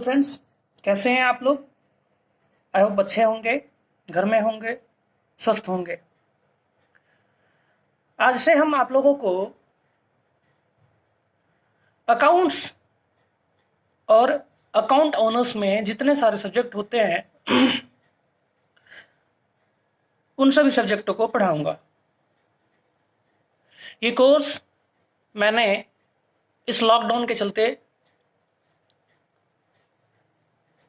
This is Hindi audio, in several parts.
फ्रेंड्स, कैसे हैं आप लोग। आई होप अच्छे होंगे, घर में होंगे, स्वस्थ होंगे। आज से हम आप लोगों को अकाउंट्स और अकाउंट ऑनर्स में जितने सारे सब्जेक्ट होते हैं उन सभी सब्जेक्टों को पढ़ाऊंगा। ये कोर्स मैंने इस लॉकडाउन के चलते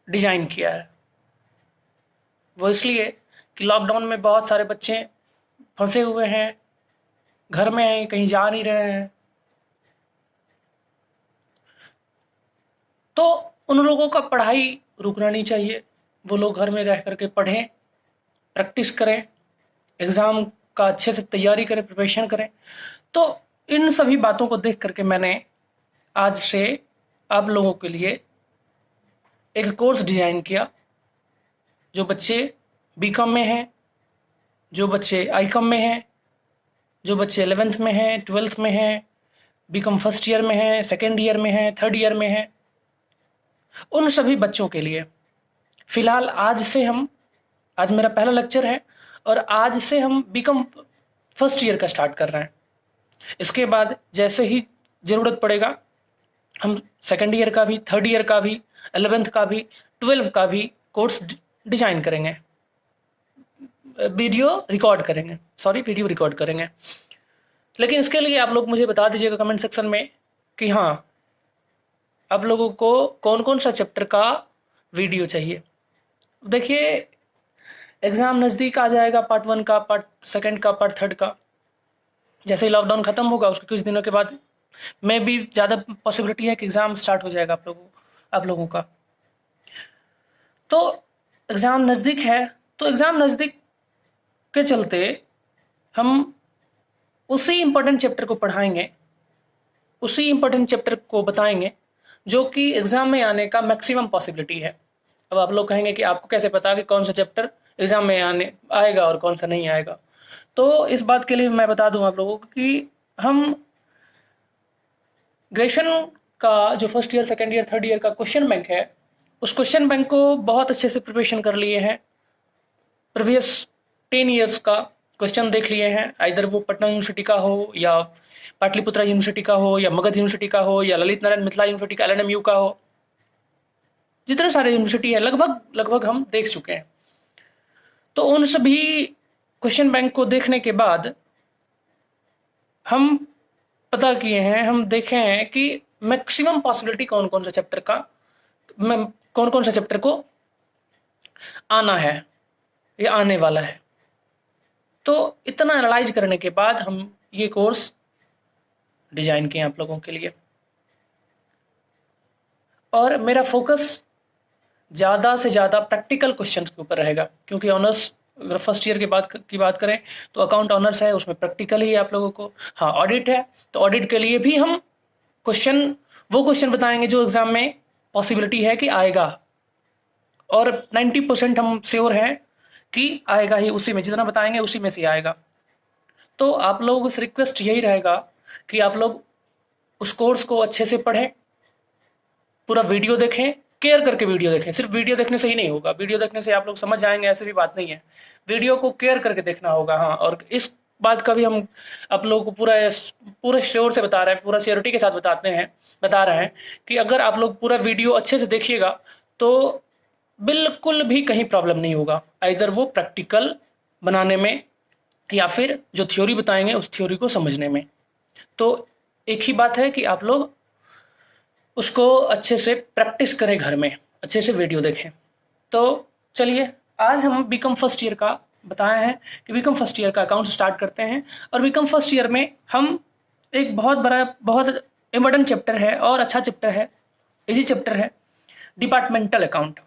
डिजाइन किया है। वो इसलिए कि लॉकडाउन में बहुत सारे बच्चे फंसे हुए हैं, घर में हैं, कहीं जा नहीं रहे हैं। तो उन लोगों का पढ़ाई रुकना नहीं चाहिए। वो लोग घर में रह करके पढ़ें, प्रैक्टिस करें, एग्ज़ाम का अच्छे से तैयारी करें, प्रिपरेशन करें। तो इन सभी बातों को देख करके मैंने आज से आप लोगों के लिए एक कोर्स डिज़ाइन किया। जो बच्चे बीकॉम में हैं, जो बच्चे आईकॉम में हैं, जो बच्चे 11th में हैं, 12th में हैं, बीकॉम फर्स्ट ईयर में हैं, सेकेंड ईयर में हैं, थर्ड ईयर में हैं, उन सभी बच्चों के लिए फ़िलहाल आज मेरा पहला लेक्चर है और आज से हम बीकॉम फर्स्ट ईयर का स्टार्ट कर रहे हैं। इसके बाद जैसे ही ज़रूरत पड़ेगा हम सेकेंड ईयर का भी, थर्ड ईयर का भी, 11th का भी, 12th का भी कोर्स डिजाइन करेंगे, वीडियो रिकॉर्ड करेंगे। लेकिन इसके लिए आप लोग मुझे बता दीजिएगा कमेंट सेक्शन में कि हाँ, आप लोगों को कौन कौन सा चैप्टर का वीडियो चाहिए। देखिए, एग्ज़ाम नज़दीक आ जाएगा, पार्ट 1 का, पार्ट 2 का, पार्ट 3 का। जैसे ही लॉकडाउन ख़त्म होगा उसके कुछ दिनों के बाद में भी ज़्यादा पॉसिबिलिटी है कि एग्ज़ाम स्टार्ट हो जाएगा आप लोगों का। तो एग्ज़ाम नज़दीक है, तो एग्ज़ाम नज़दीक के चलते हम उसी इम्पोर्टेंट चैप्टर को पढ़ाएंगे, उसी इम्पोर्टेंट चैप्टर को बताएंगे जो कि एग्ज़ाम में आने का मैक्सिमम पॉसिबिलिटी है। अब आप लोग कहेंगे कि आपको कैसे पता कि कौन सा चैप्टर एग्ज़ाम में आएगा और कौन सा नहीं आएगा। तो इस बात के लिए मैं बता दूं आप लोगों को कि हम ग्रेजुएशन का जो first year, second year, third year का क्वेश्चन बैंक है, उस क्वेश्चन बैंक को बहुत अच्छे से प्रिपरेशन कर लिए हैं। प्रीवियस 10 ईयर्स का क्वेश्चन देख लिए हैं, आइदर वो पटना यूनिवर्सिटी का हो या पाटलिपुत्रा यूनिवर्सिटी का हो या मगध यूनिवर्सिटी का हो या ललित नारायण मिथिला यूनिवर्सिटी का LNMU का हो। जितने सारे यूनिवर्सिटी है लगभग हम देख चुके हैं। तो उन सभी क्वेश्चन बैंक को देखने के बाद हम पता किए हैं, हम देखे हैं कि मैक्सिमम पॉसिबिलिटी कौन कौन सा चैप्टर को आना है या आने वाला है। तो इतना एनालाइज करने के बाद हम ये कोर्स डिजाइन किए आप लोगों के लिए। और मेरा फोकस ज़्यादा से ज़्यादा प्रैक्टिकल क्वेश्चन के ऊपर रहेगा, क्योंकि ऑनर्स अगर फर्स्ट ईयर की बात करें तो अकाउंट ऑनर्स है, उसमें प्रैक्टिकल ही आप लोगों को। हाँ, ऑडिट है तो ऑडिट के लिए भी हम वो क्वेश्चन बताएंगे जो एग्जाम में पॉसिबिलिटी है कि आएगा, और 90% हम श्योर हैं कि आएगा ही, उसी में जितना बताएंगे उसी में से आएगा। तो आप लोगों से रिक्वेस्ट यही रहेगा कि आप लोग उस कोर्स को अच्छे से पढ़ें, पूरा वीडियो देखें, केयर करके वीडियो देखें। सिर्फ वीडियो देखने से ही नहीं होगा, वीडियो देखने से आप लोग समझ जाएंगे ऐसी भी बात नहीं है, वीडियो को केयर करके देखना होगा। हाँ, और इस बात का भी हम आप लोगों को पूरे श्योर से बता रहे हैं, पूरा श्योरिटी के साथ बता रहे हैं कि अगर आप लोग पूरा वीडियो अच्छे से देखिएगा तो बिल्कुल भी कहीं प्रॉब्लम नहीं होगा, आइदर वो प्रैक्टिकल बनाने में या फिर जो थ्योरी बताएंगे उस थ्योरी को समझने में। तो एक ही बात है कि आप लोग उसको अच्छे से प्रैक्टिस करें, घर में अच्छे से वीडियो देखें। तो चलिए, आज हम बीकॉम फर्स्ट ईयर का बताए हैं कि बीकॉम फर्स्ट ईयर का अकाउंट स्टार्ट करते हैं। और बीकॉम फर्स्ट ईयर में हम एक बहुत इम्पोर्टेंट चैप्टर है और अच्छा चैप्टर है, इजी चैप्टर है, डिपार्टमेंटल अकाउंट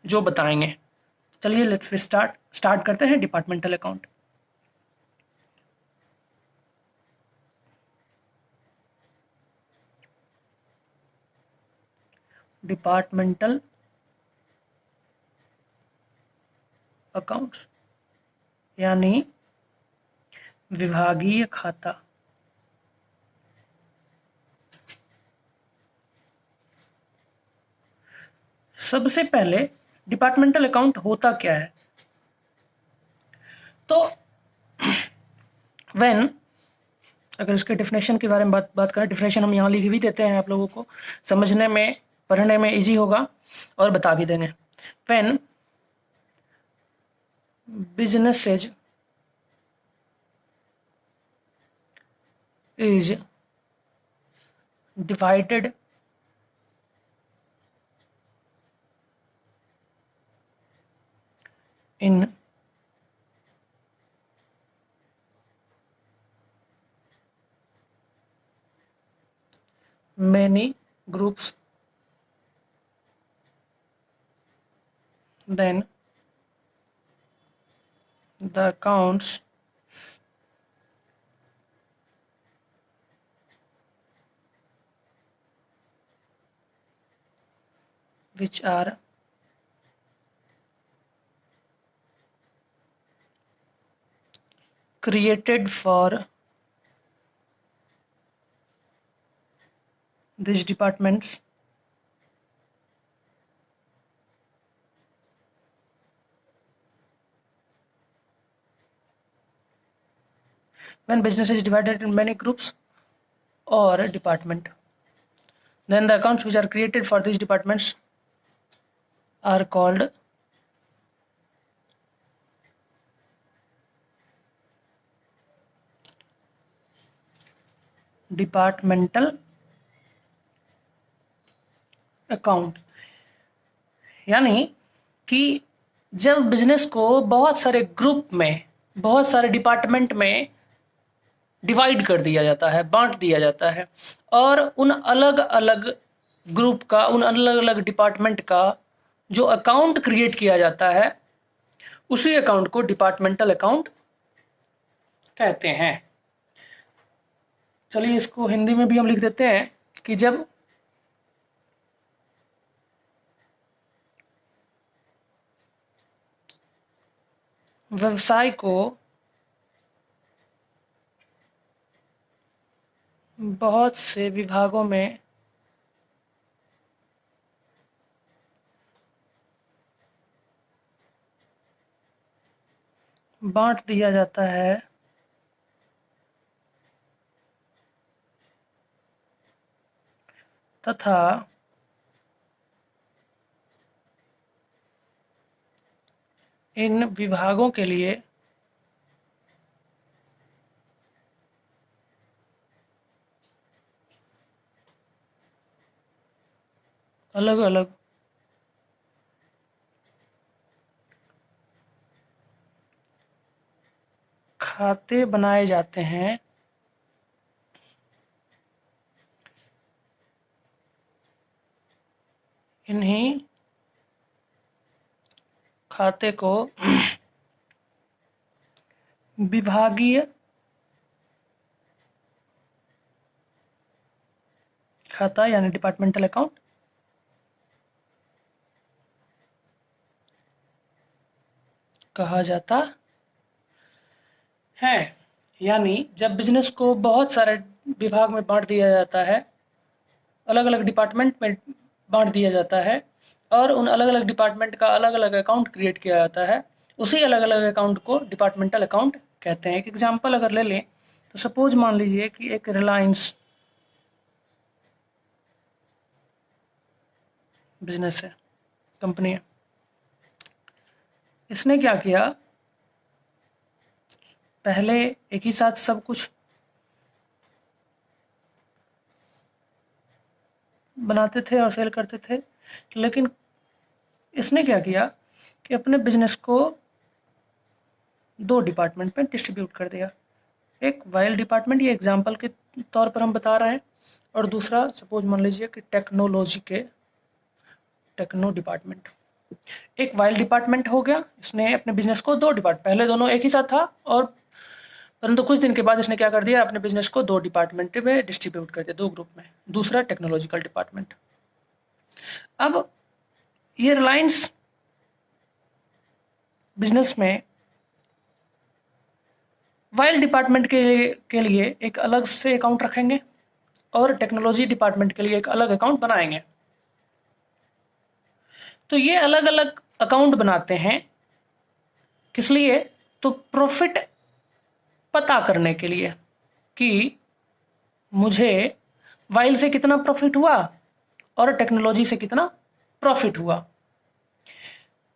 जो बताएंगे। चलिए लेट्स स्टार्ट करते हैं डिपार्टमेंटल अकाउंट। डिपार्टमेंटल अकाउंट्स यानी विभागीय खाता। सबसे पहले डिपार्टमेंटल अकाउंट होता क्या है? तो व्हेन, अगर इसके डिफिनेशन के बारे में बात करें, डिफिनेशन हम यहाँ लिख भी देते हैं, आप लोगों को समझने में पढ़ने में इजी होगा और बता भी देंगे। When business is divided in many groups, then the accounts which are created for these departments when business is divided in many groups or department, then the accounts which are created for these departments are called departmental account. यानी कि जब बिजनेस को बहुत सारे ग्रुप में, बहुत सारे डिपार्टमेंट में डिवाइड कर दिया जाता है, बांट दिया जाता है, और उन अलग अलग ग्रुप का, उन अलग अलग डिपार्टमेंट का जो अकाउंट क्रिएट किया जाता है, उसी अकाउंट को डिपार्टमेंटल अकाउंट कहते हैं। चलिए इसको हिंदी में भी हम लिख देते हैं कि जब व्यवसाय को बहुत से विभागों में बांट दिया जाता है, तथा इन विभागों के लिए अलग अलग खाते बनाए जाते हैं। इन्हीं खाते को विभागीय खाता यानी डिपार्टमेंटल अकाउंट कहा जाता है। यानी जब बिजनेस को बहुत सारे विभाग में बांट दिया जाता है, अलग अलग डिपार्टमेंट में बांट दिया जाता है, और उन अलग अलग डिपार्टमेंट का अलग अलग अकाउंट क्रिएट किया जाता है, उसी अलग अलग अकाउंट को डिपार्टमेंटल अकाउंट कहते हैं। एक एग्जांपल अगर ले लें तो सपोज मान लीजिए कि एक रिलायंस बिजनेस है, कंपनी है। इसने क्या किया, पहले एक ही साथ सब कुछ बनाते थे और सेल करते थे, लेकिन इसने क्या किया कि अपने बिजनेस को दो डिपार्टमेंट में डिस्ट्रीब्यूट कर दिया। एक वाइल डिपार्टमेंट, ये एग्जांपल के तौर पर हम बता रहे हैं, और दूसरा सपोज मान लीजिए कि टेक्नोलॉजी के टेक्नो डिपार्टमेंट। एक वाइल डिपार्टमेंट हो गया, इसने अपने बिजनेस को दो डिपार्टमेंट, पहले दोनों एक ही साथ था, और परंतु कुछ दिन के बाद इसने क्या कर दिया, अपने बिजनेस को दो डिपार्टमेंट में डिस्ट्रीब्यूट कर दिया, दो ग्रुप में। दूसरा टेक्नोलॉजिकल डिपार्टमेंट। अब ये रिलायंस बिजनेस में वाइल डिपार्टमेंट के लिए एक अलग से अकाउंट रखेंगे, और टेक्नोलॉजी डिपार्टमेंट के लिए एक अलग अकाउंट बनाएंगे। तो ये अलग अलग अकाउंट बनाते हैं, किस लिए? तो प्रॉफिट पता करने के लिए कि मुझे वाइल से कितना प्रॉफिट हुआ और टेक्नोलॉजी से कितना प्रॉफिट हुआ।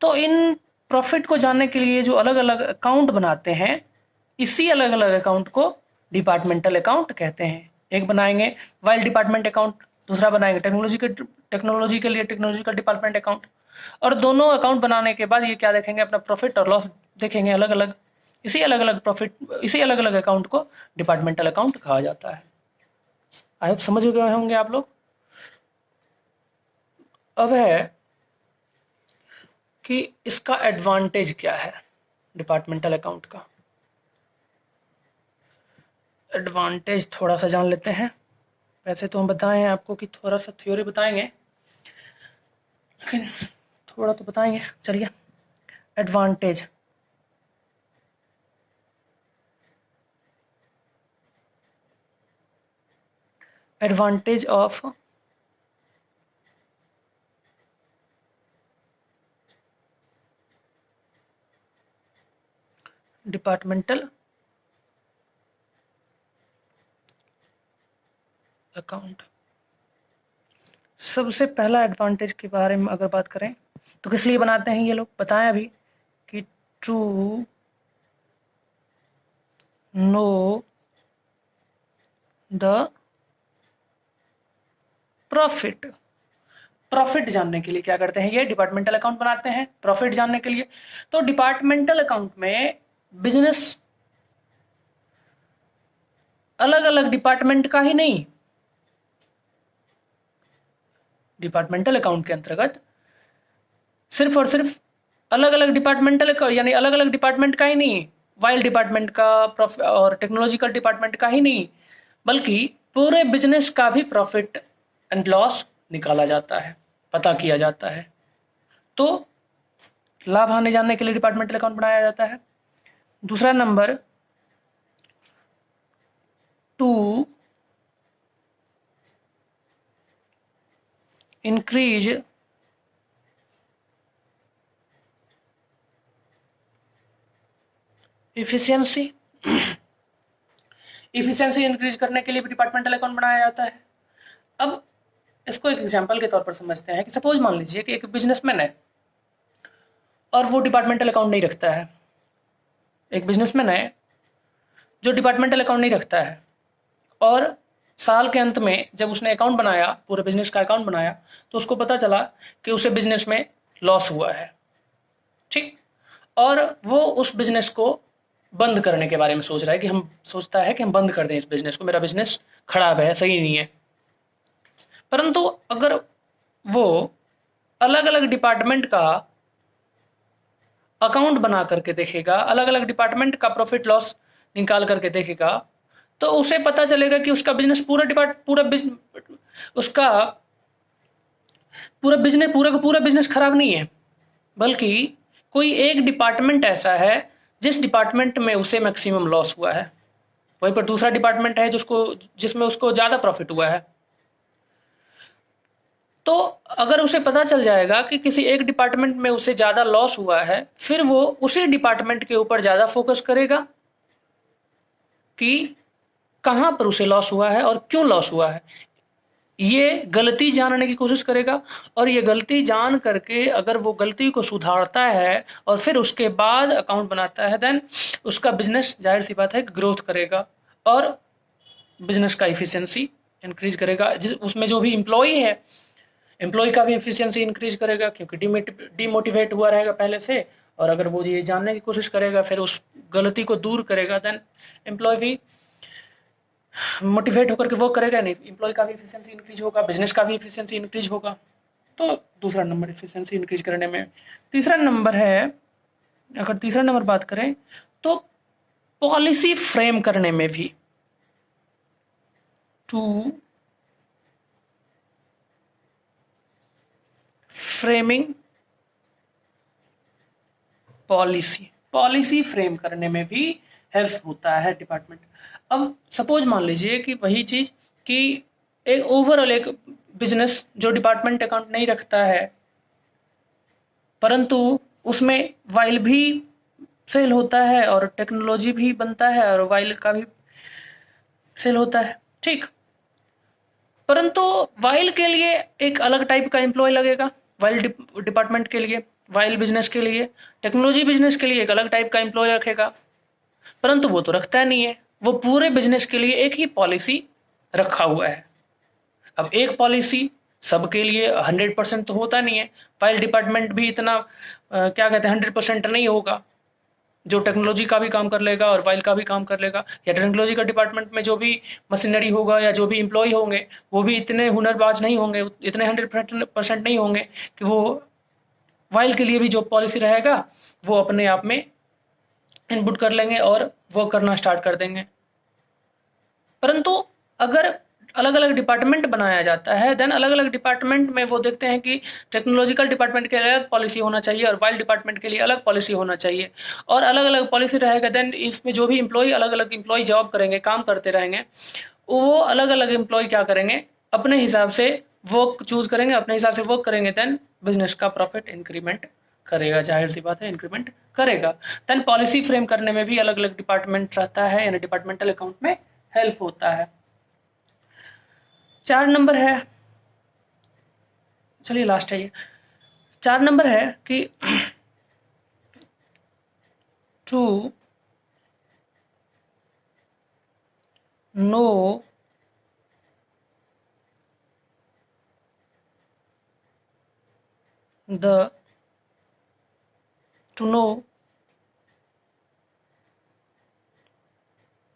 तो इन प्रॉफिट को जानने के लिए जो अलग अलग अकाउंट बनाते हैं, इसी अलग अलग अकाउंट को डिपार्टमेंटल अकाउंट कहते हैं। एक बनाएंगे वाइल डिपार्टमेंट अकाउंट, दूसरा बनाएंगे टेक्नोलॉजी के लिए टेक्नोलॉजिकल डिपार्टमेंट अकाउंट। और दोनों अकाउंट बनाने के बाद ये क्या देखेंगे? अपना प्रॉफिट और लॉस देखेंगे अलग अलग। इसी अलग अलग अकाउंट को डिपार्टमेंटल अकाउंट कहा जाता है। आई होप समझ गए होंगे आप लोग। अब है कि इसका एडवांटेज क्या है डिपार्टमेंटल अकाउंट का। एडवांटेज थोड़ा सा जान लेते हैं। वैसे तो हम बताएं आपको कि थोड़ा सा थ्योरी बताएंगे, लेकिन थोड़ा तो बताएंगे। चलिए, advantage. Advantage of departmental account. सबसे पहला एडवांटेज के बारे में अगर बात करें तो किस लिए बनाते हैं ये लोग? बताएं अभी कि to know the profit. Profit जानने के लिए क्या करते हैं? ये डिपार्टमेंटल अकाउंट बनाते हैं प्रॉफिट जानने के लिए। तो डिपार्टमेंटल अकाउंट में बिजनेस अलग अलग डिपार्टमेंट का ही नहीं, डिपार्टमेंटल अकाउंट के अंतर्गत सिर्फ और सिर्फ अलग अलग डिपार्टमेंटल यानी अलग अलग डिपार्टमेंट का ही नहीं, वाइल्ड डिपार्टमेंट का और टेक्नोलॉजिकल डिपार्टमेंट का ही नहीं, बल्कि पूरे बिजनेस का भी प्रॉफिट एंड लॉस निकाला जाता है, पता किया जाता है। तो लाभ हानि जानने के लिए डिपार्टमेंटल अकाउंट बनाया जाता है। दूसरा number, to increase efficiency. Efficiency increase करने के लिए भी डिपार्टमेंटल अकाउंट बनाया जाता है। अब इसको एक एग्जांपल के तौर पर समझते हैं कि सपोज मान लीजिए कि एक बिजनेसमैन है और वो डिपार्टमेंटल अकाउंट नहीं रखता है। एक बिजनेसमैन है जो डिपार्टमेंटल अकाउंट नहीं रखता है, और साल के अंत में जब उसने अकाउंट बनाया, पूरे बिजनेस का अकाउंट बनाया, तो उसको पता चला कि उसे बिजनेस में लॉस हुआ है। ठीक, और वो उस बिजनेस को बंद करने के बारे में सोच रहा है कि हम सोचता है कि हम बंद कर दें इस बिजनेस को, मेरा बिजनेस खराब है, सही नहीं है। परंतु अगर वो अलग अलग डिपार्टमेंट का अकाउंट बना करके देखेगा, अलग अलग डिपार्टमेंट का प्रॉफिट लॉस निकाल करके देखेगा, तो उसे पता चलेगा कि उसका बिजनेस उसका पूरा बिजनेस खराब नहीं है, बल्कि कोई एक डिपार्टमेंट ऐसा है जिस डिपार्टमेंट में उसे मैक्सिमम लॉस हुआ है, वहीं पर दूसरा डिपार्टमेंट है जिसमें उसको ज्यादा प्रॉफिट हुआ है। तो अगर उसे पता चल जाएगा कि किसी एक डिपार्टमेंट में उसे ज्यादा लॉस हुआ है, फिर वो उसी डिपार्टमेंट के ऊपर ज्यादा फोकस करेगा कि कहां पर उसे लॉस हुआ है और क्यों लॉस हुआ है। ये गलती जानने की कोशिश करेगा, और ये गलती जान करके अगर वो गलती को सुधारता है और फिर उसके बाद अकाउंट बनाता है, देन उसका बिजनेस जाहिर सी बात है ग्रोथ करेगा और बिजनेस का इफिशियंसी इंक्रीज करेगा। उसमें जो भी एम्प्लॉई है, एम्प्लॉय का भी एफिशिएंसी इंक्रीज करेगा, क्योंकि डिमोटिवेट हुआ रहेगा पहले से, और अगर वो ये जानने की कोशिश करेगा, फिर उस गलती को दूर करेगा, देन एम्प्लॉय भी मोटिवेट होकर के वो करेगा, नहीं एम्प्लॉय का भी एफिशिएंसी इंक्रीज होगा, बिजनेस का भी एफिशिएंसी इंक्रीज होगा। तो दूसरा नंबर एफिशिएंसी इंक्रीज करने में। तीसरा नंबर है, अगर तीसरा नंबर बात करें तो पॉलिसी फ्रेम करने में भी, टू फ्रेमिंग पॉलिसी फ्रेम करने में भी हेल्प होता है डिपार्टमेंट। अब सपोज मान लीजिए कि वही चीज कि एक ओवरऑल एक बिजनेस जो डिपार्टमेंट अकाउंट नहीं रखता है, परंतु उसमें वाइल भी सेल होता है और टेक्नोलॉजी भी बनता है और वाइल का भी सेल होता है, ठीक। परंतु वाइल के लिए एक अलग टाइप का एम्प्लॉय लगेगा, वाइल डिपार्टमेंट के लिए, वाइल बिजनेस के लिए, टेक्नोलॉजी बिजनेस के लिए एक अलग टाइप का एम्प्लॉय रखेगा। परंतु वो तो रखता नहीं है, वो पूरे बिजनेस के लिए एक ही पॉलिसी रखा हुआ है। अब एक पॉलिसी सबके लिए 100% तो होता नहीं है, फाइल डिपार्टमेंट भी इतना क्या कहते हैं 100% नहीं होगा, जो टेक्नोलॉजी का भी काम कर लेगा और फाइल का भी काम कर लेगा, या टेक्नोलॉजी का डिपार्टमेंट में जो भी मशीनरी होगा या जो भी इम्प्लॉय होंगे वो भी इतने हुनरबाज नहीं होंगे, इतने 100% नहीं होंगे कि वो वाइल के लिए भी जो पॉलिसी रहेगा वो अपने आप में इनपुट कर लेंगे और वर्क करना स्टार्ट कर देंगे। परंतु अगर अलग अलग डिपार्टमेंट बनाया जाता है, देन अलग अलग डिपार्टमेंट में वो देखते हैं कि टेक्नोलॉजिकल डिपार्टमेंट के लिए अलग पॉलिसी होना चाहिए और वाइल्ड डिपार्टमेंट के लिए अलग पॉलिसी होना चाहिए, और अलग अलग पॉलिसी रहेगा। देन इसमें जो भी इम्प्लॉय अलग अलग इम्प्लॉय जॉब करेंगे, काम करते रहेंगे, वो अलग अलग इम्प्लॉय क्या करेंगे, अपने हिसाब से वर्क चूज करेंगे, अपने हिसाब से वर्क करेंगे, देन बिजनेस का प्रॉफिट इंक्रीमेंट करेगा, जाहिर सी बात है इंक्रीमेंट करेगा। देन पॉलिसी फ्रेम करने में भी अलग अलग डिपार्टमेंट रहता है, यानी डिपार्टमेंटल अकाउंट में हेल्प होता है। 4 नंबर है, चलिए लास्ट है ये, 4 नंबर है कि to know the to know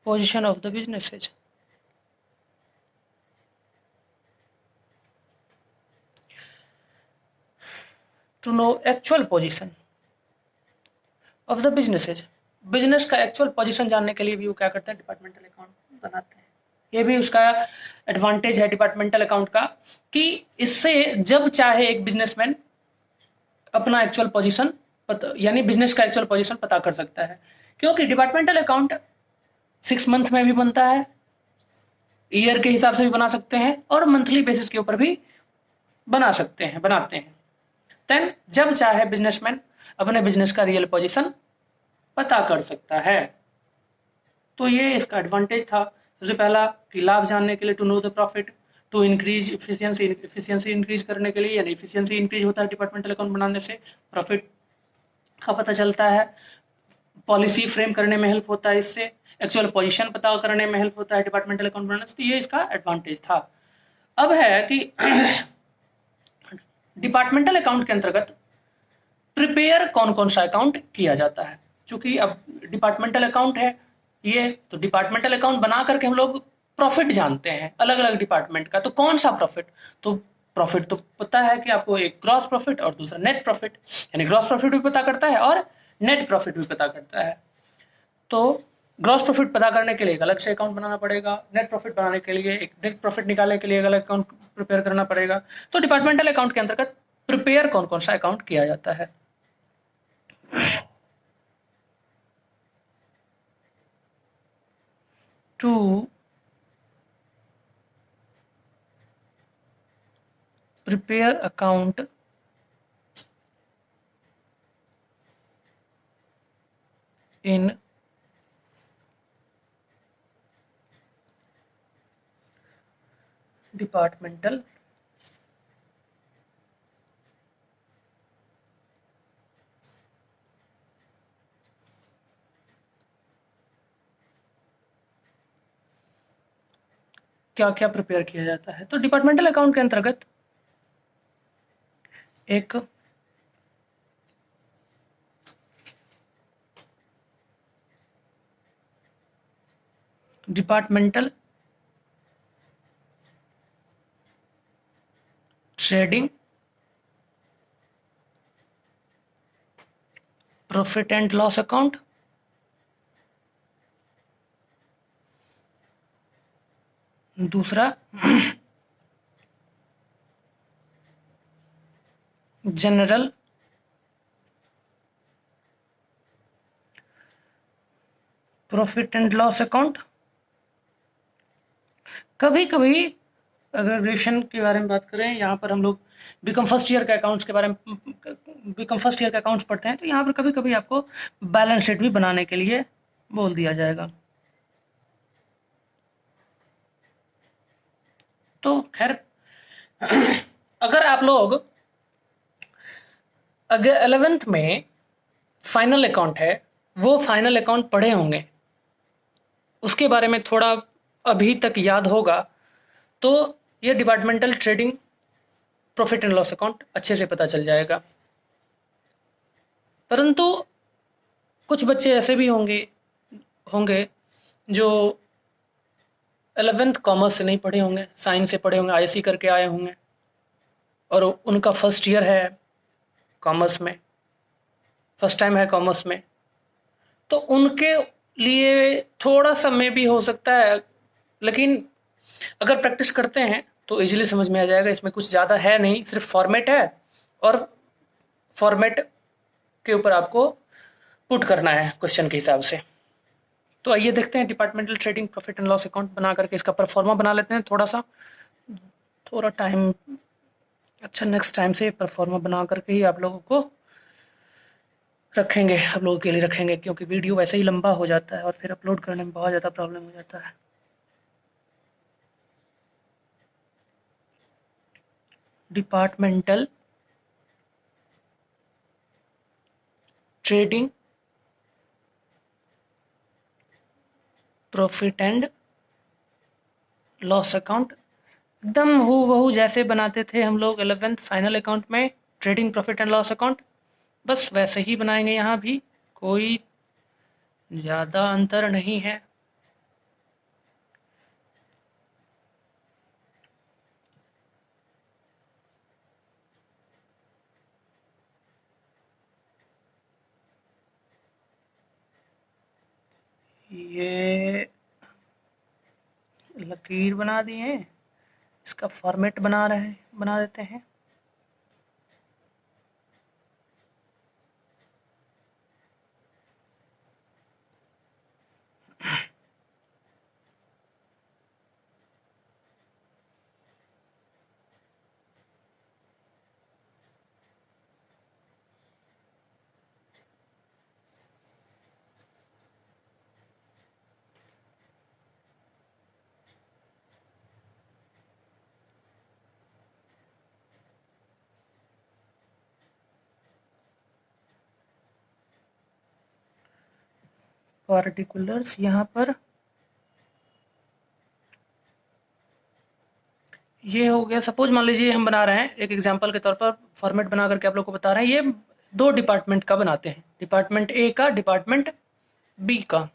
position of the businesses. To know actual position of the businesses. Business का एक्चुअल पोजीशन जानने के लिए भी वो क्या करते हैं, डिपार्टमेंटल अकाउंट बनाते हैं। ये भी उसका एडवांटेज है डिपार्टमेंटल अकाउंट का, कि इससे जब चाहे एक बिजनेसमैन अपना एक्चुअल पोजीशन यानी बिजनेस का एक्चुअल पोजीशन पता कर सकता है, क्योंकि डिपार्टमेंटल अकाउंट 6 मंथ में भी बनता है, ईयर के हिसाब से भी बना सकते हैं और मंथली बेसिस के ऊपर भी बनाते हैं। देन जब चाहे बिजनेसमैन अपने बिजनेस का रियल पोजीशन पता कर सकता है। तो ये इसका एडवांटेज था। सबसे पहला कि लाभ जानने के लिए, to know the profit, to increase efficiency increase करने के लिए, यानी इफिशियंसी इंक्रीज होता है डिपार्टमेंटल अकाउंट बनाने से, प्रॉफिट का पता चलता है, पॉलिसी फ्रेम करने में हेल्प होता है, इससे एक्चुअल पोजीशन पता करने में हेल्प होता है डिपार्टमेंटल अकाउंट बनाने से। तो ये इसका एडवांटेज था। अब है कि डिपार्टमेंटल अकाउंट के अंतर्गत प्रिपेयर कौन कौन सा अकाउंट किया जाता है। क्योंकि अब डिपार्टमेंटल अकाउंट है ये, तो डिपार्टमेंटल अकाउंट बना करके हम लोग प्रॉफिट जानते हैं अलग अलग डिपार्टमेंट का। तो कौन सा प्रॉफिट, तो प्रॉफिट तो पता है कि आपको एक ग्रॉस प्रॉफिट और दूसरा नेट प्रॉफिट, यानी ग्रॉस प्रॉफिट भी पता करता है और नेट प्रॉफिट भी पता करता है। तो ग्रॉस प्रॉफिट पता करने के लिए एक अलग से अकाउंट बनाना पड़ेगा, नेट प्रॉफिट बनाने के लिए, एक नेट प्रॉफिट निकालने के लिए एक अलग अकाउंट प्रिपेयर करना पड़ेगा। तो डिपार्टमेंटल अकाउंट के अंतर्गत प्रिपेयर कौन कौन सा अकाउंट किया जाता है। To prepare account in departmental क्या क्या प्रिपेयर किया जाता है। तो डिपार्टमेंटल अकाउंट के अंतर्गत एक departmental trading profit and loss account, दूसरा general profit and loss account. कभी कभी एग्रीगेशन के बारे में बात करें, यहाँ पर हम लोग बीकॉम फर्स्ट ईयर के अकाउंट्स के बारे में बीकॉम फर्स्ट ईयर के अकाउंट्स पढ़ते हैं, तो यहाँ पर कभी कभी आपको बैलेंस शीट भी बनाने के लिए बोल दिया जाएगा। तो खैर अगर आप लोग अगर 11th में फाइनल अकाउंट है, वो फाइनल अकाउंट पढ़े होंगे, उसके बारे में थोड़ा अभी तक याद होगा, तो ये departmental trading profit and loss account अच्छे से पता चल जाएगा। परंतु कुछ बच्चे ऐसे भी होंगे होंगे जो 11th कॉमर्स से नहीं पढ़े होंगे, साइंस से पढ़े होंगे, आईएससी करके आए होंगे, और उनका फर्स्ट ईयर है कॉमर्स में, फर्स्ट टाइम है कॉमर्स में, तो उनके लिए थोड़ा सा में भी हो सकता है, लेकिन अगर प्रैक्टिस करते हैं तो इजीली समझ में आ जाएगा। इसमें कुछ ज़्यादा है नहीं, सिर्फ फॉर्मेट है, और फॉर्मेट के ऊपर आपको पुट करना है क्वेश्चन के हिसाब से। तो आइए देखते हैं departmental trading profit and loss account बना करके इसका परफॉर्मा बना लेते हैं। थोड़ा टाइम, अच्छा नेक्स्ट टाइम से परफॉर्मा बना करके ही आप लोगों को रखेंगे, आप लोगों के लिए रखेंगे, क्योंकि वीडियो वैसे ही लंबा हो जाता है और फिर अपलोड करने में बहुत ज़्यादा प्रॉब्लम हो जाता है। Departmental trading profit and loss account एकदम हूबहू जैसे बनाते थे हम लोग 11th फाइनल अकाउंट में trading profit and loss account, बस वैसे ही बनाएंगे। यहाँ भी कोई ज़्यादा अंतर नहीं है। ये लकीर बना दिए हैं, इसका फॉर्मेट बना देते हैं। पार्टिकुलर्स यहाँ पर ये हो गया। सपोज मान लीजिए हम बना रहे हैं, एक एग्जांपल के तौर पर फॉर्मेट बना करके आप लोग को बता रहे हैं, ये दो डिपार्टमेंट का बनाते हैं, डिपार्टमेंट ए का, डिपार्टमेंट बी का।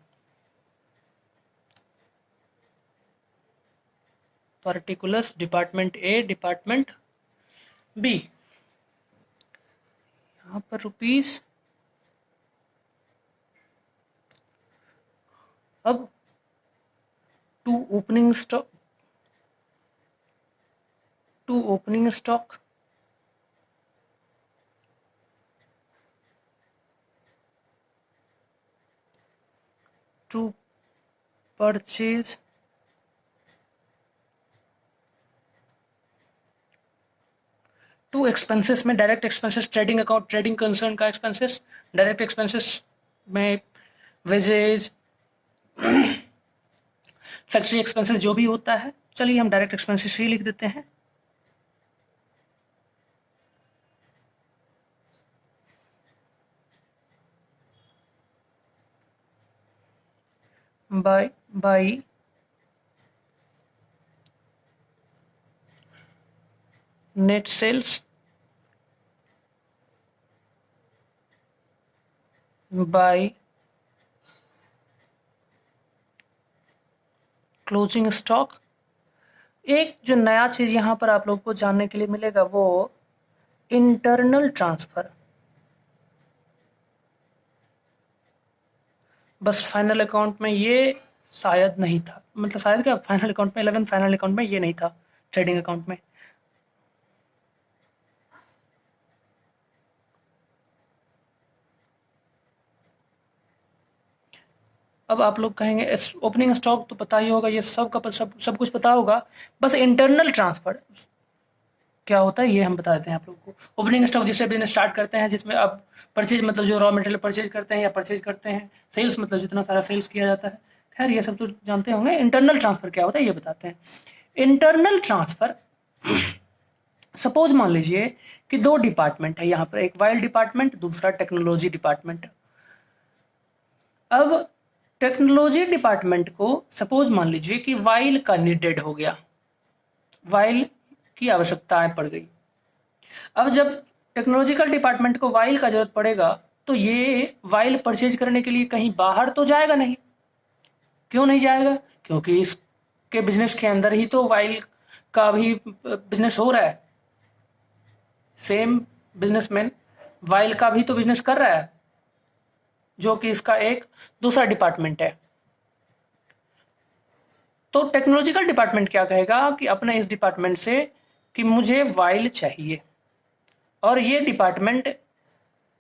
Particulars department A, department B. यहाँ पर रुपीस, अब to opening stock, to opening stock, to purchase, to expenses में direct expenses, trading account, trading concern का एक्सपेंसेस, डायरेक्ट एक्सपेंसेस में वेजेज, फैक्ट्री एक्सपेंसेस जो भी होता है। चलिए हम डायरेक्ट एक्सपेंसेस ही लिख देते हैं। By net sales, by closing stock. एक जो नया चीज यहाँ पर आप लोग को जानने के लिए मिलेगा वो इंटरनल ट्रांसफर। बस फाइनल अकाउंट में ये शायद नहीं था, मतलब शायद क्या, फाइनल अकाउंट में 11 फाइनल अकाउंट में ये नहीं था, ट्रेडिंग अकाउंट में। अब आप लोग कहेंगे ओपनिंग स्टॉक तो पता ही होगा, ये सब कुछ पता होगा, बस इंटरनल ट्रांसफर क्या होता है ये हम बता देते हैं आप लोगों को। ओपनिंग स्टॉक जिससे बिजनेस स्टार्ट करते हैं, जिसमें आप परचेज मतलब जो रॉ मटेरियल परचेज करते हैं या परचेज करते हैं, सेल्स मतलब जितना सारा सेल्स किया जाता है, खैर ये सब तो जानते होंगे। इंटरनल ट्रांसफर क्या होता है ये बताते हैं। इंटरनल ट्रांसफर, सपोज मान लीजिए कि दो डिपार्टमेंट है यहाँ पर, एक वाइल डिपार्टमेंट, दूसरा टेक्नोलॉजी डिपार्टमेंट। अब टेक्नोलॉजी डिपार्टमेंट को सपोज मान लीजिए कि वाइल का नीडेड हो गया, वाइल की आवश्यकता पड़ गई। अब जब टेक्नोलॉजिकल डिपार्टमेंट को वाइल का जरूरत पड़ेगा तो ये वाइल परचेज करने के लिए कहीं बाहर तो जाएगा नहीं। क्यों नहीं जाएगा? क्योंकि इसके बिजनेस के अंदर ही तो वाइल का भी बिजनेस हो रहा है। सेम बिजनेसमैन वाइल का भी तो बिजनेस कर रहा है, जो कि इसका एक दूसरा डिपार्टमेंट है। तो टेक्नोलॉजिकल डिपार्टमेंट क्या कहेगा कि अपने इस डिपार्टमेंट से कि मुझे वाइल चाहिए, और ये डिपार्टमेंट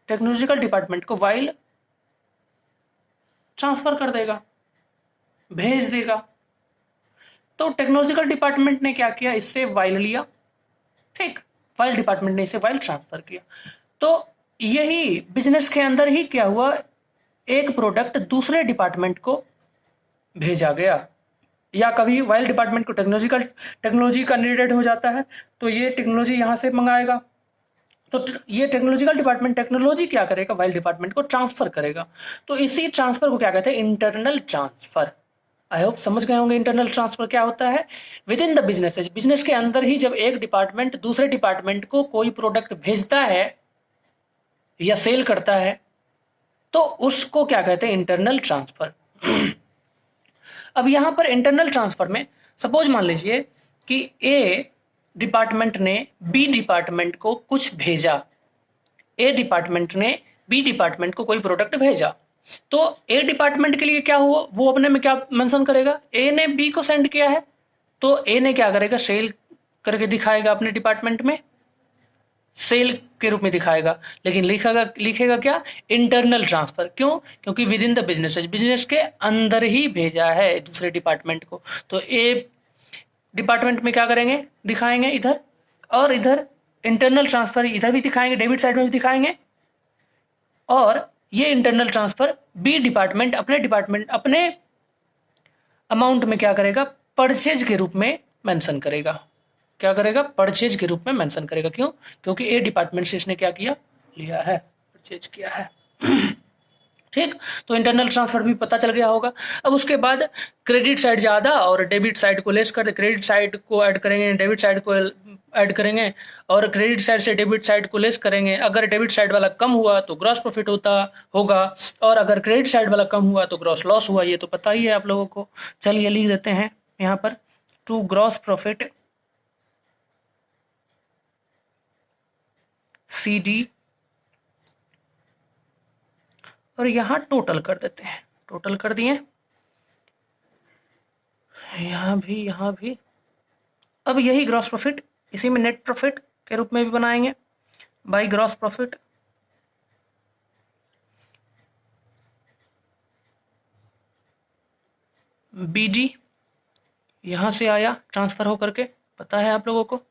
टेक्नोलॉजिकल डिपार्टमेंट को वाइल ट्रांसफर कर देगा, भेज देगा। तो टेक्नोलॉजिकल डिपार्टमेंट ने क्या किया, इससे वाइल लिया, ठीक, वाइल डिपार्टमेंट ने इसे वाइल ट्रांसफर किया। तो यही बिजनेस के अंदर ही क्या हुआ, एक प्रोडक्ट दूसरे डिपार्टमेंट को भेजा गया, या कभी वाइल डिपार्टमेंट को टेक्नोलॉजी का नीडेड हो जाता है तो ये टेक्नोलॉजी यहां से मंगाएगा। तो ये टेक्नोलॉजिकल डिपार्टमेंट टेक्नोलॉजी क्या करेगा, वाइल डिपार्टमेंट को ट्रांसफर करेगा। तो इसी ट्रांसफर को क्या कहते हैं, इंटरनल ट्रांसफर। आई होप समझ गए होंगे इंटरनल ट्रांसफर क्या होता है। With in the business, business के अंदर ही जब एक डिपार्टमेंट दूसरे डिपार्टमेंट को कोई प्रोडक्ट भेजता है या सेल करता है तो उसको क्या कहते हैं, इंटरनल ट्रांसफर। अब यहां पर इंटरनल ट्रांसफर में सपोज मान लीजिए कि ए डिपार्टमेंट ने बी डिपार्टमेंट को कुछ भेजा, ए डिपार्टमेंट ने बी डिपार्टमेंट को कोई प्रोडक्ट भेजा, तो ए डिपार्टमेंट के लिए क्या हुआ, वो अपने में क्या मेंशन करेगा, ए ने बी को सेंड किया है, तो ए ने क्या करेगा, सेल करके दिखाएगा अपने डिपार्टमेंट में, सेल के रूप में दिखाएगा, लेकिन लिखेगा क्या, इंटरनल ट्रांसफर। क्यों? क्योंकि विद इन द बिजनेस के अंदर ही भेजा है दूसरे डिपार्टमेंट को। तो ए डिपार्टमेंट में क्या करेंगे, दिखाएंगे इधर, और इधर इंटरनल ट्रांसफर इधर भी दिखाएंगे, डेबिट साइड में भी दिखाएंगे, और ये इंटरनल ट्रांसफर बी डिपार्टमेंट अपने अमाउंट में क्या करेगा, परचेज के रूप में मेंशन करेगा। क्या करेगा, परचेज के रूप में मेंशन करेगा। क्यों? क्योंकि ए डिपार्टमेंट से इसने क्या किया, लिया है, परचेज किया है। ठीक, तो इंटरनल ट्रांसफर भी पता चल गया होगा। अब उसके बाद क्रेडिट साइड ज्यादा और डेबिट साइड को लेस कर, क्रेडिट साइड को ऐड करेंगे, डेबिट साइड को ऐड करेंगे, और क्रेडिट साइड से डेबिट साइड को लेस करेंगे। अगर डेबिट साइड वाला कम हुआ तो ग्रॉस प्रॉफिट होगा, और अगर क्रेडिट साइड वाला कम हुआ तो ग्रॉस लॉस हुआ। ये तो पता ही है आप लोगों को। चलिए लिख देते हैं यहाँ पर, टू ग्रॉस प्रॉफिट CD, और यहां टोटल कर देते हैं, टोटल कर दिए, यहां भी। अब यही ग्रॉस प्रॉफिट इसी में नेट प्रॉफिट के रूप में भी बनाएंगे, बाई ग्रॉस प्रॉफिट। BD यहां से आया ट्रांसफर होकर के, पता है आप लोगों को।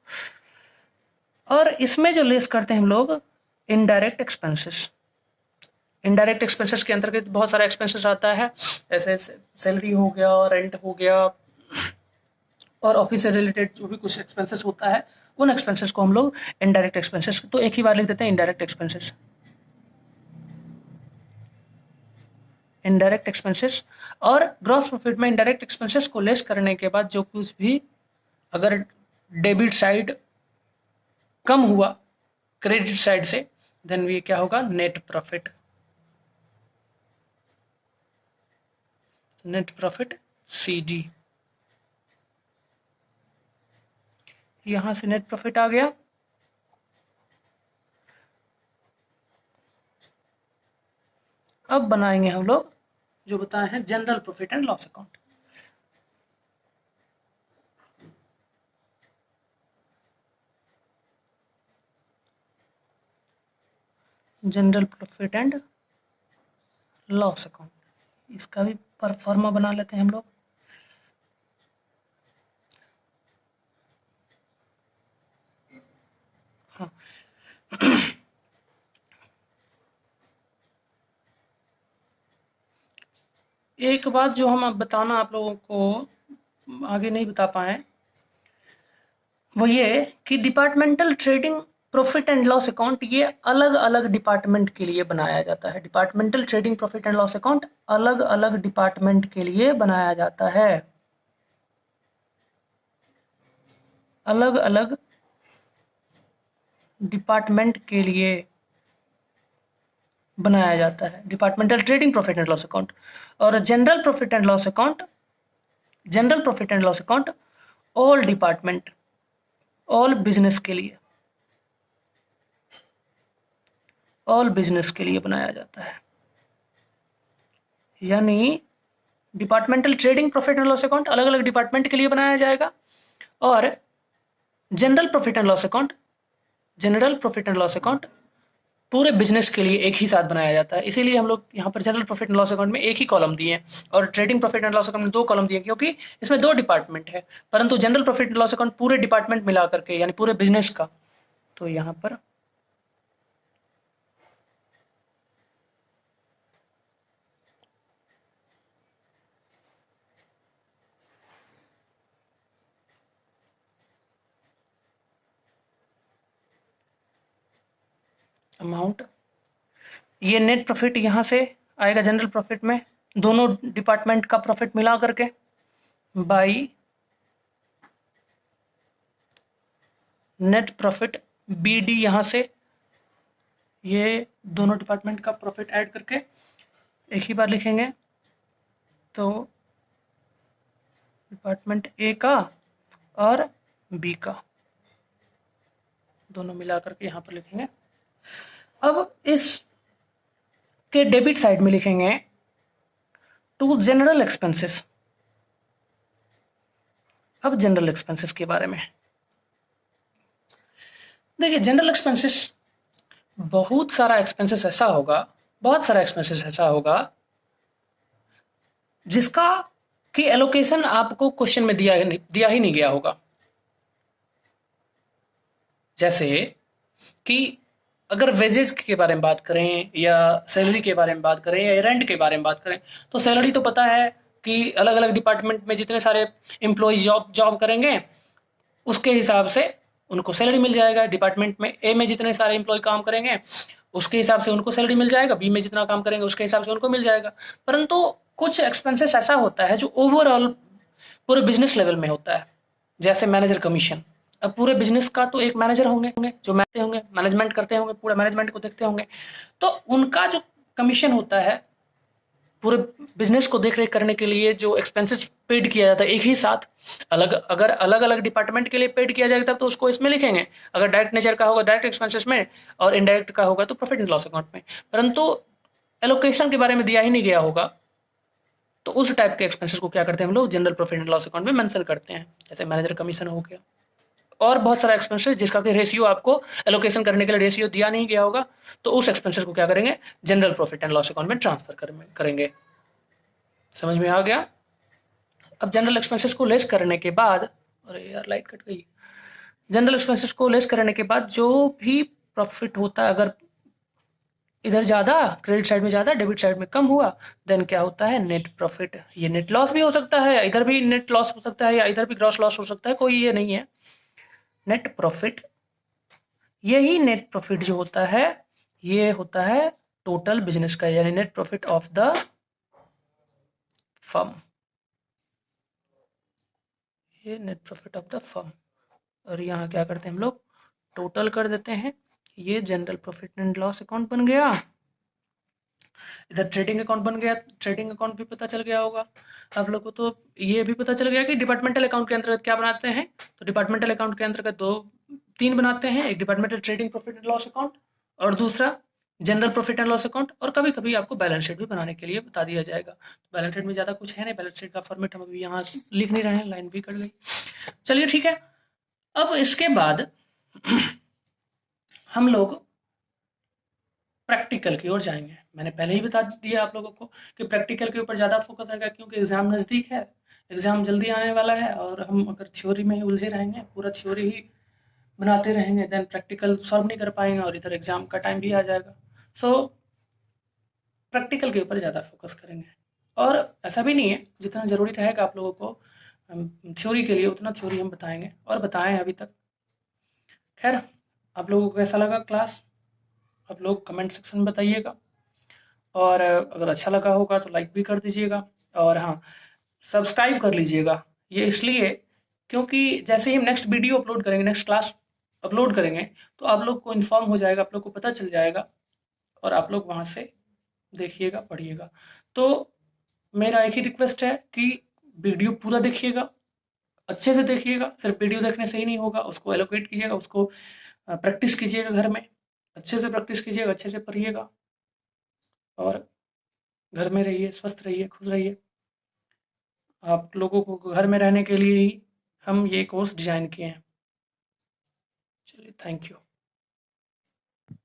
और इसमें जो लेस करते हैं हम लोग, इनडायरेक्ट एक्सपेंसेस। इनडायरेक्ट एक्सपेंसेस के अंतर्गत बहुत सारा एक्सपेंसेस आता है, जैसे सैलरी हो गया, रेंट हो गया, और ऑफिस से रिलेटेड जो भी कुछ एक्सपेंसेस होता है, उन एक्सपेंसेस को हम लोग इनडायरेक्ट एक्सपेंसेस, तो एक ही बार लिख देते हैं इनडायरेक्ट एक्सपेंसेस। इनडायरेक्ट एक्सपेंसेस, और ग्रॉस प्रॉफिट में इनडायरेक्ट एक्सपेंसेस को लेस करने के बाद जो कुछ भी, अगर डेबिट साइड कम हुआ क्रेडिट साइड से, देन ये क्या होगा, net profit. Net profit CD, यहां से नेट प्रॉफिट आ गया। अब बनाएंगे हम लोग जो बताए हैं, general profit and loss account. General profit and loss account, इसका भी परफॉर्मा बना लेते हैं हम लोग। हाँ, एक बात जो हम अब बताना आप लोगों को आगे नहीं बता पाए, वो ये कि departmental trading profit and loss account ये अलग अलग डिपार्टमेंट के लिए बनाया जाता है। Departmental trading profit and loss account अलग अलग डिपार्टमेंट के लिए बनाया जाता है। अलग अलग डिपार्टमेंट के लिए बनाया जाता है departmental trading profit and loss account. और general profit and loss account, general profit and loss account all department, all business के लिए, ऑल बिजनेस के लिए बनाया जाता है। यानी departmental trading profit and loss account अलग अलग डिपार्टमेंट के लिए बनाया जाएगा, और general profit and loss account, general profit and loss account पूरे बिजनेस के लिए एक ही साथ बनाया जाता है। इसीलिए हम लोग यहाँ पर general profit and loss account में एक ही कॉलम दिए हैं और trading profit and loss account में 2 कॉलम दिए, क्योंकि इसमें 2 डिपार्टमेंट है। परंतु general profit and loss account पूरे डिपार्टमेंट मिला करके, यानी पूरे बिजनेस का, तो यहाँ पर अमाउंट, ये नेट प्रॉफिट यहाँ से आएगा जनरल प्रॉफिट में, दोनों डिपार्टमेंट का प्रॉफिट मिला करके, by net profit B D, यहाँ से ये दोनों डिपार्टमेंट का प्रॉफिट ऐड करके एक ही बार लिखेंगे। तो डिपार्टमेंट ए का और बी का दोनों मिला करके यहाँ पर लिखेंगे। अब इस के डेबिट साइड में लिखेंगे टू जनरल एक्सपेंसेस। अब जनरल एक्सपेंसेस के बारे में देखिए, जनरल एक्सपेंसेस बहुत सारा एक्सपेंसेस ऐसा होगा, बहुत सारा एक्सपेंसेस ऐसा होगा जिसका कि एलोकेशन आपको क्वेश्चन में दिया ही नहीं गया होगा। जैसे कि अगर वेजेस के बारे में बात करें या सैलरी के बारे में बात करें या रेंट के बारे में बात करें, तो सैलरी तो पता है कि अलग अलग डिपार्टमेंट में जितने सारे एम्प्लॉय जॉब करेंगे उसके हिसाब से उनको सैलरी मिल जाएगा। डिपार्टमेंट में ए में जितने सारे एम्प्लॉय काम करेंगे उसके हिसाब से उनको सैलरी मिल जाएगा, बी में जितना काम करेंगे उसके हिसाब से उनको मिल जाएगा। परंतु कुछ एक्सपेंसेस ऐसा होता है जो ओवरऑल पूरे बिजनेस लेवल में होता है, जैसे मैनेजर कमीशन। अब पूरे बिजनेस का तो एक मैनेजर होंगे जो मैनेजमेंट करते होंगे, पूरे मैनेजमेंट को देखते होंगे, तो उनका जो कमीशन होता है पूरे बिजनेस को देख रेख करने के लिए जो एक्सपेंसेस पेड किया जाता है एक ही साथ, अगर अलग अलग डिपार्टमेंट के लिए पेड किया जाएगा तो उसको इसमें लिखेंगे। अगर डायरेक्ट नेचर का होगा डायरेक्ट एक्सपेंसेस में, और इनडायरेक्ट का होगा तो प्रॉफिट एंड लॉस अकाउंट में। परंतु एलोकेशन के बारे में दिया ही नहीं गया होगा, तो उस टाइप के एक्सपेंसेस को क्या करते हैं हम लोग general profit and loss account में मेंशन करते हैं, जैसे मैनेजर कमीशन हो गया और बहुत सारा एक्सपेंसेस जिसका कि रेशियो आपको एलोकेशन करने के लिए रेशियो दिया नहीं गया होगा, तो उस एक्सपेंसेस को क्या करेंगे general profit and loss account में ट्रांसफर करेंगे। समझ में आ गया? अब जनरल एक्सपेंसेस को लेस करने के बाद, अरे यार लाइट कट गई, जनरल एक्सपेंसेस को लेस करने के बाद जो भी प्रॉफिट होता है, अगर इधर ज़्यादा क्रेडिट साइड में ज़्यादा डेबिट साइड में कम हुआ, देन क्या होता है नेट प्रॉफिट। ये नेट लॉस भी हो सकता है, इधर भी नेट लॉस हो सकता है, या इधर भी ग्रॉस लॉस हो सकता है, कोई ये नहीं है। नेट प्रॉफिट, यही नेट प्रॉफिट जो होता है ये होता है टोटल बिजनेस का, यानी net profit of the firm, ये net profit of the firm. और यहाँ क्या करते हैं हम लोग टोटल कर देते हैं, ये general profit and loss account बन गया, इधर ट्रेडिंग अकाउंट बन गया, ट्रेडिंग अकाउंट भी पता चल गया होगा आप लोग को। तो ये भी पता चल गया कि डिपार्टमेंटल अकाउंट के अंतर्गत क्या बनाते हैं, तो डिपार्टमेंटल अकाउंट के अंतर्गत 3 बनाते हैं, एक departmental trading profit and loss account और दूसरा general profit and loss account. और कभी कभी आपको बैलेंस शीट भी बनाने के लिए बता दिया जाएगा। तो बैलेंस शीट में ज़्यादा कुछ है नहीं, बैलेंस शीट का फॉर्मेट हम अभी यहाँ लिख नहीं रहे हैं, लाइन भी कट गई। चलिए ठीक है, अब इसके बाद हम लोग प्रैक्टिकल की ओर जाएंगे। मैंने पहले ही बता दिया आप लोगों को कि प्रैक्टिकल के ऊपर ज़्यादा फोकस रहेगा, क्योंकि एग्ज़ाम नज़दीक है, एग्ज़ाम जल्दी आने वाला है, और हम अगर थ्योरी में ही उलझे रहेंगे, पूरा थ्योरी ही बनाते रहेंगे, देन प्रैक्टिकल सॉल्व नहीं कर पाएंगे और इधर एग्ज़ाम का टाइम भी आ जाएगा। सो प्रैक्टिकल के ऊपर ज़्यादा फोकस करेंगे। और ऐसा भी नहीं है, जितना ज़रूरी रहेगा आप लोगों को थ्योरी के लिए, उतना थ्योरी हम बताएंगे और बताएं अभी तक। खैर, आप लोगों को कैसा लगा क्लास, आप लोग कमेंट सेक्शन में बताइएगा, और अगर अच्छा लगा होगा तो लाइक भी कर दीजिएगा, और हाँ, सब्सक्राइब कर लीजिएगा। ये इसलिए क्योंकि जैसे ही हम नेक्स्ट वीडियो अपलोड करेंगे, नेक्स्ट क्लास अपलोड करेंगे, तो आप लोग को इन्फॉर्म हो जाएगा, आप लोग को पता चल जाएगा, और आप लोग वहाँ से देखिएगा, पढ़िएगा। तो मेरा एक ही रिक्वेस्ट है कि वीडियो पूरा देखिएगा, अच्छे से देखिएगा, सिर्फ वीडियो देखने से ही नहीं होगा, उसको एलोकेट कीजिएगा, उसको प्रैक्टिस कीजिएगा घर में, अच्छे से प्रैक्टिस कीजिएगा, अच्छे से पढ़िएगा, और घर में रहिए, स्वस्थ रहिए, खुश रहिए। आप लोगों को घर में रहने के लिए ही हम ये कोर्स डिज़ाइन किए हैं। चलिए, थैंक यू।